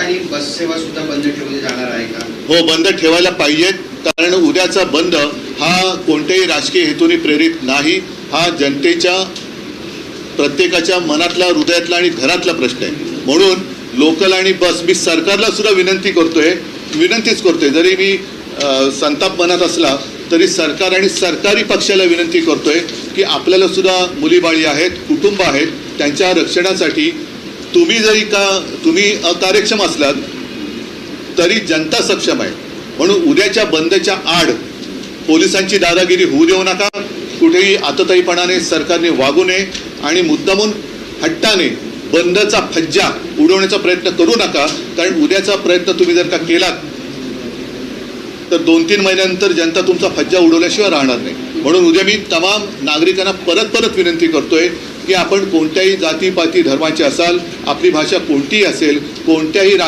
आणि बस सेवा सुद्धा बंद ठेवली जाणार आहे का? हो, बंद ठेवायला पाहिजेत, कारण उद्याचा बंद हा कोणत्याही राजकीय हेतूने प्रेरित नाही. हा जनतेच्या प्रत्येकाच्या मनातला, हृदयातला आणि घरातला प्रश्न आहे. म्हणून लोकल आणि बस, मी सरकारला सुद्धा विनंतीच करतोय, जरी मी संताप मनात असला तरी सरकार आणि सरकारी पक्षाला विनंती करतोय की आपल्याला सुद्धा मुलीबाळी आहेत, कुटुंब आहेत, त्यांच्या रक्षणासाठी तुम्ही अकार्यक्षम असलात तरी जनता सक्षम आहे. म्हणून उद्याच्या बंदच्या आड पोलिसांची दादागिरी होऊ देऊ नका. कुठेही आतताईपणाने सरकारने वागू नये आणि मुद्दामून हट्टाने बंदचा फज्जा उडवण्याचा प्रयत्न करू नका. कारण उद्याचा प्रयत्न तुम्ही जर का केलात तर 2-3 महिन्यानंतर जनता तुमचा फज्जा उडवल्याशिवाय राहणार नाही. म्हणून उद्या मी तमाम नागरिकांना परत विनंती करतोय की आपण कोणत्याही जातीपाती धर्माचे असाल, आपली भाषा कोणतीही असेल, कोणत्याही